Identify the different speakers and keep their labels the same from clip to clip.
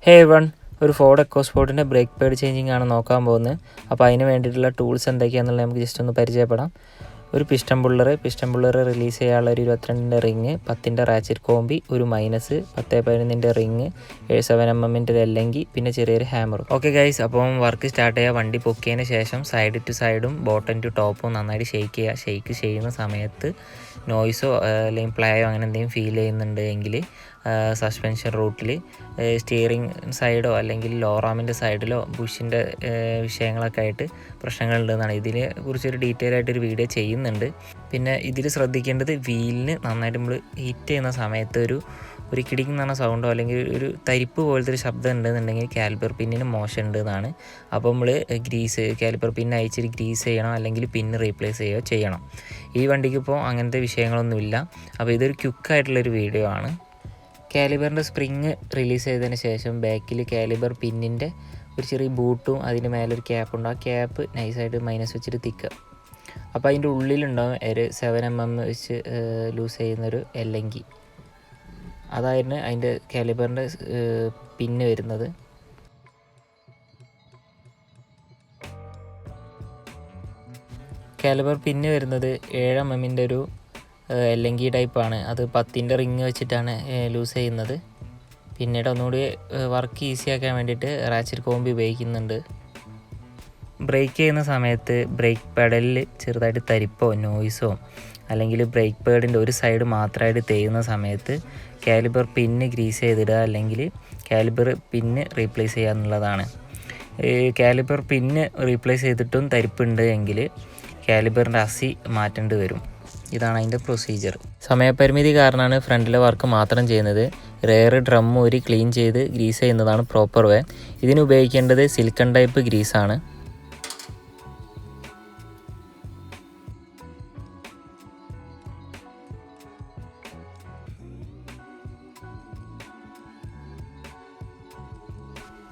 Speaker 1: ഹേ one ഒരു Ford എക്കോസ്പോർട്ടിൻ്റെ brake pad changing ആണ് നോക്കാൻ പോകുന്നത്. അപ്പോൾ അതിന് വേണ്ടിയിട്ടുള്ള ടൂൾസ് എന്തൊക്കെയാണെന്നുള്ളത് നമുക്ക് ജസ്റ്റ് ഒന്ന് പരിചയപ്പെടാം. ഒരു പിസ്റ്റൺ പുള്ളർ റിലീസ് ചെയ്യാനുള്ള ഒരു 22-ൻ്റെ റിങ്, 10-ൻ്റെ റാച്ചറ്റ് കോമ്പി, ഒരു മൈനസ്, 10-11-ൻ്റെ റിങ്, 7mm അല്ലെങ്കിൽ പിന്നെ ചെറിയൊരു ഹാമറും. ഓക്കെ ഗൈസ്, അപ്പം വർക്ക് സ്റ്റാർട്ട് ചെയ്യുക. വണ്ടി പൊക്കിയതിന് ശേഷം സൈഡ് ടു സൈഡും ബോട്ടം ടു ടോപ്പും നന്നായിട്ട് ഷെയ്ക്ക് ചെയ്യുക. ഷെയ്ക്ക് ചെയ്യുന്ന സമയത്ത് നോയ്സോ അല്ലെങ്കിൽ പ്ലേയോ അങ്ങനെ എന്തെങ്കിലും ഫീൽ ചെയ്യുന്നുണ്ട് എങ്കിൽ സസ്പെൻഷൻ റൂട്ടിൽ സ്റ്റിയറിംഗ് സൈഡോ അല്ലെങ്കിൽ ലോറാമിൻ്റെ സൈഡിലോ ബുഷിൻ്റെ വിഷയങ്ങളൊക്കെ ആയിട്ട് പ്രശ്നങ്ങളുണ്ടെന്നാണ്. ഇതിനെ കുറിച്ചൊരു ഡീറ്റെയിൽ ആയിട്ടൊരു വീഡിയോ ചെയ്യുന്നുണ്ട്. പിന്നെ ഇതിൽ ശ്രദ്ധിക്കേണ്ടത് വീലിന് നന്നായിട്ട് നമ്മൾ ഹിറ്റ് ചെയ്യുന്ന സമയത്ത് ഒരു കിടിങ് എന്ന് പറഞ്ഞ സൗണ്ടോ അല്ലെങ്കിൽ ഒരു തരിപ്പ് പോലത്തെ ഒരു ശബ്ദം ഉണ്ടെന്നുണ്ടെങ്കിൽ കാലിപ്പർ പിന്നിന് മോശം ഉണ്ട് എന്നാണ്. അപ്പോൾ നമ്മൾ കാലിപ്പർ പിന്ന് അയച്ചിട്ട് ഗ്രീസ് ചെയ്യണം, അല്ലെങ്കിൽ പിന്ന് റീപ്ലേസ് ചെയ്യുകയോ ചെയ്യണം. ഈ വണ്ടിക്ക് ഇപ്പോൾ അങ്ങനത്തെ വിഷയങ്ങളൊന്നുമില്ല. അപ്പോൾ ഇതൊരു ക്വിക്കായിട്ടുള്ളൊരു വീഡിയോ ആണ്. കാലിബറിൻ്റെ സ്പ്രിങ് റിലീസ് ചെയ്തതിന് ശേഷം ബാക്കിൽ കാലിബർ പിന്നിൻ്റെ ഒരു ചെറിയ ബൂട്ടും അതിന് മേലൊരു ക്യാപ്പുണ്ട്. ആ ക്യാപ്പ് നൈസായിട്ട് മൈനസ് വെച്ചിട്ട് തിക്കുക. അപ്പോൾ അതിൻ്റെ ഉള്ളിലുണ്ടാവും ഒരു 7mm വെച്ച് ലൂസ് ചെയ്യുന്നൊരു എല്ലങ്കി. അതായിരുന്നു അതിൻ്റെ കാലിബറിൻ്റെ പിന്ന് വരുന്നത്. കാലിബർ പിന്ന് വരുന്നത് 7mm ഒരു എല്ലങ്കി ടൈപ്പാണ്. അത് 10-ൻ്റെ റിങ് വെച്ചിട്ടാണ് ലൂസ് ചെയ്യുന്നത്. പിന്നീട് ഒന്നുകൂടി വർക്ക് ഈസിയാക്കാൻ വേണ്ടിയിട്ട് റാച്ചറ്റ് കോമ്പ് ഉപയോഗിക്കുന്നുണ്ട്. ബ്രേക്ക് ചെയ്യുന്ന സമയത്ത് ബ്രേക്ക് പെഡലിൽ ചെറുതായിട്ട് തരിപ്പോ നോയ്സോ അല്ലെങ്കിൽ ബ്രേക്ക് പേഡിൻ്റെ ഒരു സൈഡ് മാത്രമായിട്ട് തേയുന്ന സമയത്ത് കാലിബർ പിന്ന് ഗ്രീസ് ചെയ്തിടുക, അല്ലെങ്കിൽ കാലിബർ പിന്ന് റീപ്ലേസ് ചെയ്യുക എന്നുള്ളതാണ്. കാലിബർ പിന്ന് റീപ്ലേസ് ചെയ്തിട്ടും തരിപ്പുണ്ട് എങ്കിൽ കാലിബറിൻ്റെ അസി മാറ്റേണ്ടി വരും. ഇതാണ് അതിൻ്റെ പ്രൊസീജിയർ. സമയപരിമിതി കാരണമാണ് ഫ്രണ്ടിലെ വർക്ക് മാത്രം ചെയ്യുന്നത്. റെയർ ഡ്രം ഒരു ക്ലീൻ ചെയ്ത് ഗ്രീസ് ചെയ്യുന്നതാണ് പ്രോപ്പർ വേ. ഇതിന് ഉപയോഗിക്കേണ്ടത് സിലിക്കൺ ടൈപ്പ് ഗ്രീസാണ്.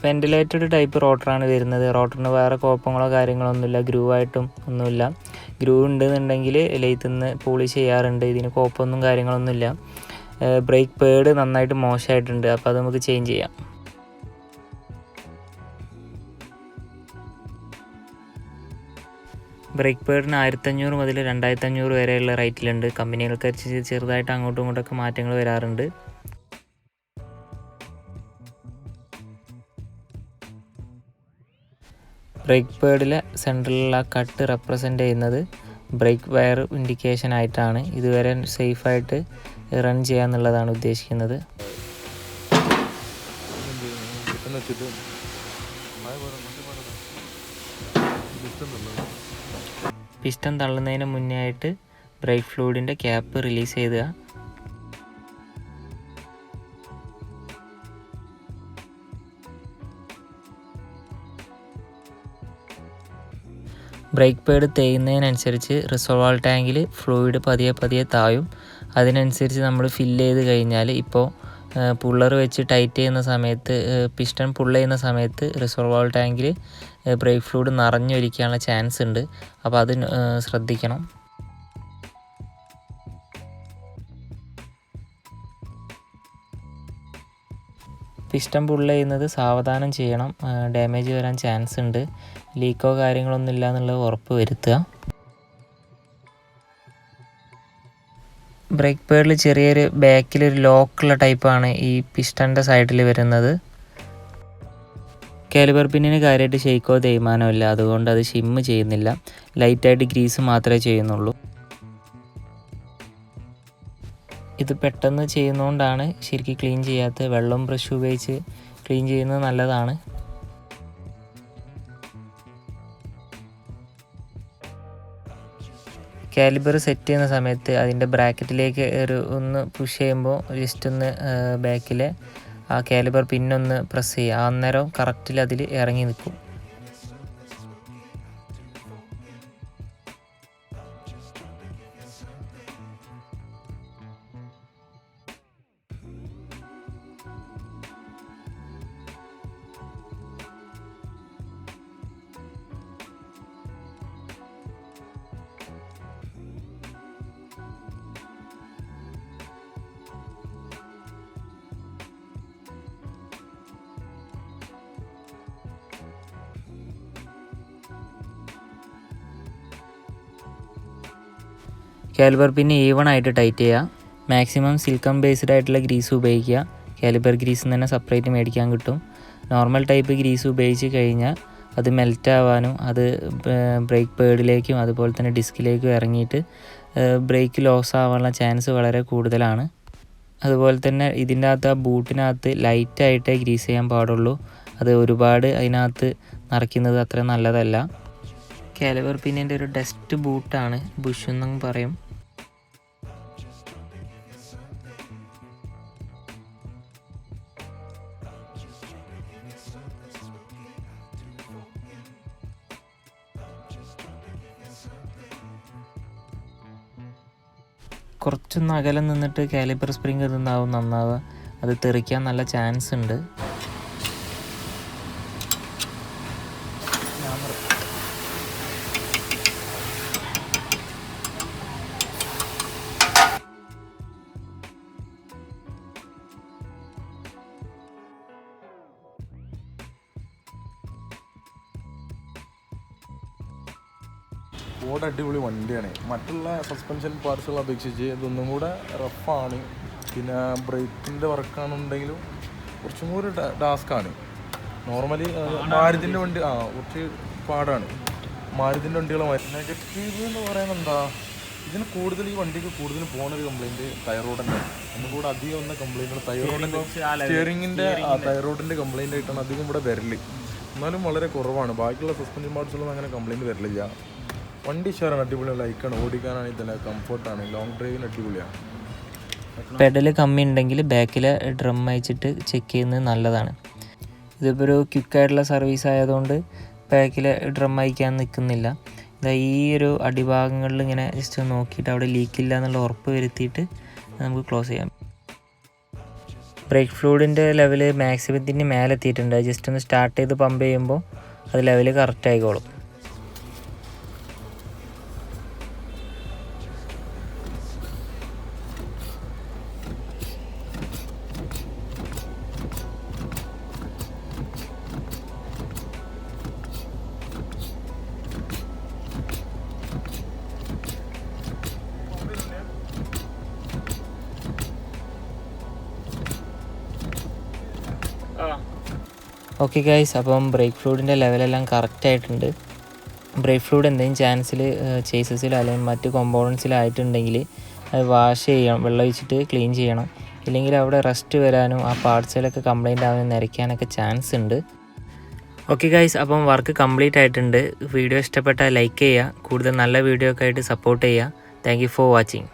Speaker 1: വെൻറ്റിലേറ്റഡ് ടൈപ്പ് റോട്ടറാണ് വരുന്നത്. റോട്ടറിന് വേറെ കുഴപ്പങ്ങളോ കാര്യങ്ങളോ ഒന്നുമില്ല, ഗ്രൂവ് ആയിട്ടും ഒന്നുമില്ല. ഗ്രൂവ് ഉണ്ടെന്നുണ്ടെങ്കിൽ ലെയ്ത്തിൽ നിന്ന് പോളിഷ് ചെയ്യാറുണ്ട്. ഇതിന് കുഴപ്പമൊന്നും കാര്യങ്ങളൊന്നുമില്ല. ബ്രേക്ക് പേഡ് നന്നായിട്ട് മോശമായിട്ടുണ്ട്, അപ്പോൾ അത് നമുക്ക് ചേഞ്ച് ചെയ്യാം. ബ്രേക്ക് പേഡിന് 1500 മുതൽ 2500 വരെയുള്ള റേറ്റിലുണ്ട്. കമ്പനികൾക്കനുസരിച്ച് ചെറുതായിട്ട് അങ്ങോട്ടും ഇങ്ങോട്ടൊക്കെ മാറ്റങ്ങൾ വരാറുണ്ട്. ബ്രേക്ക് പേഡിലെ സെൻട്രലിലുള്ള കട്ട് റെപ്രസെൻ്റ് ചെയ്യുന്നത് ബ്രേക്ക് വയർ ഇൻഡിക്കേഷൻ ആയിട്ടാണ്. ഇതുവരെ സേഫായിട്ട് റൺ ചെയ്യാന്നുള്ളതാണ് ഉദ്ദേശിക്കുന്നത്. പിസ്റ്റൺ തള്ളുന്നതിന് മുന്നേ ആയിട്ട് ബ്രേക്ക് ഫ്ലൂയിഡിൻ്റെ ക്യാപ്പ് റിലീസ് ചെയ്യുക. ബ്രേക്ക് പേഡ് തേയുന്നതിനനുസരിച്ച് റിസർവോയർ ടാങ്കിൽ ഫ്ലൂയിഡ് പതിയെ താഴും. അതിനനുസരിച്ച് നമ്മൾ ഫില്ല് ചെയ്ത് കഴിഞ്ഞാൽ ഇപ്പോൾ പുള്ളർ വെച്ച് ടൈറ്റ് ചെയ്യുന്ന സമയത്ത്, പിസ്റ്റൺ പുള്ള് ചെയ്യുന്ന സമയത്ത് റിസർവോയർ ടാങ്കിൽ ബ്രേക്ക് ഫ്ലൂയിഡ് നിറഞ്ഞൊലിക്കാനുള്ള ചാൻസ് ഉണ്ട്. അപ്പോൾ അത് ശ്രദ്ധിക്കണം. പിസ്റ്റൺ പുള്ള് ചെയ്യുന്നത് സാവധാനം ചെയ്യണം, ഡാമേജ് വരാൻ ചാൻസ് ഉണ്ട്. ലീക്കോ കാര്യങ്ങളൊന്നും ഇല്ല എന്നുള്ളത് ഉറപ്പ് വരുത്തുക. ബ്രേക്ക് പേഡിൽ ചെറിയൊരു ബാക്കിലൊരു ലോക്കുള്ള ടൈപ്പാണ് ഈ പിസ്റ്റൻ്റെ സൈഡിൽ വരുന്നത്. കാലിബർ പിന്നിന് കാര്യമായിട്ട് ഷെയ്ക്കോ തേയ്മാനോ ഇല്ല, അതുകൊണ്ട് അത് ഷിമ്മ് ചെയ്യുന്നില്ല. ലൈറ്റായിട്ട് ഗ്രീസ് മാത്രമേ ചെയ്യുന്നുള്ളൂ. ഇത് പെട്ടെന്ന് ചെയ്യുന്നതുകൊണ്ടാണ് ശരിക്കും ക്ലീൻ ചെയ്യാത്തത്. വെള്ളം ബ്രഷ് ഉപയോഗിച്ച് ക്ലീൻ ചെയ്യുന്നത് നല്ലതാണ്. കാലിബർ സെറ്റ് ചെയ്യുന്ന സമയത്ത് അതിൻ്റെ ബ്രാക്കറ്റിലേക്ക് ഒന്ന് പുഷ് ചെയ്യുമ്പോൾ ജസ്റ്റ് ഒന്ന് ബാക്കിലെ ആ കാലിബർ പിന്നൊന്ന് പ്രസ് ചെയ്യുക. അന്നേരം കറക്റ്റിൽ അതിൽ ഇറങ്ങി നിൽക്കും. കാലിബർ പിന്നെ ഈവൺ ആയിട്ട് ടൈറ്റ് ചെയ്യുക. മാക്സിമം സിലിക്കൺ ബേസ്ഡ് ആയിട്ടുള്ള ഗ്രീസ് ഉപയോഗിക്കുക. കാലിബർ ഗ്രീസിൽ നിന്ന് തന്നെ സെപ്പറേറ്റ് മേടിക്കാൻ കിട്ടും. നോർമൽ ടൈപ്പ് ഗ്രീസ് ഉപയോഗിച്ച് കഴിഞ്ഞാൽ അത് മെൽറ്റ് ആവാനും അത് ബ്രേക്ക് പേഡിലേക്കും അതുപോലെ തന്നെ ഡിസ്കിലേക്കും ഇറങ്ങിയിട്ട് ബ്രേക്ക് ലോസ് ആവാനുള്ള ചാൻസ് വളരെ കൂടുതലാണ്. അതുപോലെ തന്നെ ഇതിൻ്റെ അകത്ത് ആ ബൂട്ടിനകത്ത് ലൈറ്റായിട്ടേ ഗ്രീസ് ചെയ്യാൻ പാടുള്ളൂ. അത് ഒരുപാട് അതിനകത്ത് നിറയ്ക്കുന്നത് അത്ര നല്ലതല്ല. കാലിബർ പിന്നിൻ്റെ ഒരു ഡസ്റ്റ് ബൂട്ടാണ്, ബുഷ് എന്നും പറയും. കുറച്ചൊന്ന് അകലം നിന്നിട്ട് കാലിബർ സ്പ്രിങ് ഇതുണ്ടാവും നന്നാവുക. അത് തെറിക്കാൻ നല്ല ചാൻസ് ഉണ്ട്.
Speaker 2: ഫോർഡ് അടിപൊളി വണ്ടിയാണ്. മറ്റുള്ള സസ്പെൻഷൻ പാർട്സുകളെ അപേക്ഷിച്ച് ഇതൊന്നും കൂടെ റഫാണ്. പിന്നെ ബ്രേക്കിൻ്റെ വർക്കാണെന്നുണ്ടെങ്കിലും കുറച്ചും കൂടി ടാസ്ക്കാണ്. നോർമലി മാരുതിൻ്റെ വണ്ടി കുറച്ച് പാടാണ്. മാരുതിൻ്റെ വണ്ടികളെ നെഗറ്റീവ് എന്ന് പറയുന്നത് എന്താ, ഇതിന് കൂടുതൽ ഈ വണ്ടിക്ക് കൂടുതൽ പോകുന്നൊരു കംപ്ലയിൻറ്റ് തൈറോയിഡിൻ്റെ ഒന്നും കൂടെ അധികം വന്ന കംപ്ലയിൻറ്റുകൾ തൈറോയിഡിൻ്റെ സ്റ്റിയറിങ്ങിൻ്റെ തൈറോയിഡിൻ്റെ കംപ്ലയിൻ്റ് ആയിട്ടാണ് അധികം ഇവിടെ വരൽ. എന്നാലും വളരെ കുറവാണ്. ബാക്കിയുള്ള സസ്പെൻഷൻ പാർട്സുകളൊന്നും അങ്ങനെ കംപ്ലയിൻറ്റ് വരലില്ല. വണ്ടി ഷെയറാണ്, അടിപൊളിയാണ്. ലൈക്കാണ്, ഓടിക്കാനാണെങ്കിൽ തന്നെ കംഫർട്ടാണ്, ലോങ് ഡ്രൈവിന് അടിപൊളിയാണ്.
Speaker 1: പെഡൽ കമ്മി ഉണ്ടെങ്കിൽ ബാക്കിലെ ഡ്രം അയച്ചിട്ട് ചെക്ക് ചെയ്യുന്നത് നല്ലതാണ്. ഇതിപ്പോൾ ഒരു ക്വിക്കായിട്ടുള്ള സർവീസ് ആയതുകൊണ്ട് ബാക്കിലെ ഡ്രം അയക്കാൻ നിൽക്കുന്നില്ല. ഈ ഒരു അടിഭാഗങ്ങളിൽ ഇങ്ങനെ ജസ്റ്റ് നോക്കിയിട്ട് അവിടെ ലീക്കില്ല എന്നുള്ള ഉറപ്പ് വരുത്തിയിട്ട് നമുക്ക് ക്ലോസ് ചെയ്യാം. ബ്രേക്ക് ഫ്ലൂയിഡിൻ്റെ ലെവൽ മാക്സിമത്തിൻ്റെ മേലെ എത്തിയിട്ടുണ്ട്. ജസ്റ്റ് ഒന്ന് സ്റ്റാർട്ട് ചെയ്ത് പമ്പ് ചെയ്യുമ്പോൾ അത് ലെവൽ കറക്റ്റ് ആയിക്കോളും. ഓക്കെ ഗൈസ്, അപ്പം ബ്രേക്ക് ഫ്ലൂയിഡിൻ്റെ ലെവലെല്ലാം കറക്റ്റ് ആയിട്ടുണ്ട്. ബ്രേക്ക് ഫ്ലൂയിഡ് എന്തെങ്കിലും ചാൻസിൽ ചേസസിലോ അല്ലെങ്കിൽ മറ്റ് കോമ്പോണൻസിലായിട്ടുണ്ടെങ്കിൽ അത് വാഷ് ചെയ്യണം, വെള്ളം ഒഴിച്ചിട്ട് ക്ലീൻ ചെയ്യണം. ഇല്ലെങ്കിൽ അവിടെ റസ്റ്റ് വരാനും ആ പാർട്സിലൊക്കെ കംപ്ലൈൻ്റ് ആവാനും നിരയ്ക്കാനൊക്കെ ചാൻസ് ഉണ്ട്. ഓക്കെ ഗൈസ്, അപ്പം വർക്ക് കംപ്ലീറ്റ് ആയിട്ടുണ്ട്. വീഡിയോ ഇഷ്ടപ്പെട്ടാൽ ലൈക്ക് ചെയ്യുക. കൂടുതൽ നല്ല വീഡിയോ ഒക്കെ ആയിട്ട് സപ്പോർട്ട് ചെയ്യുക. Thank you for watching.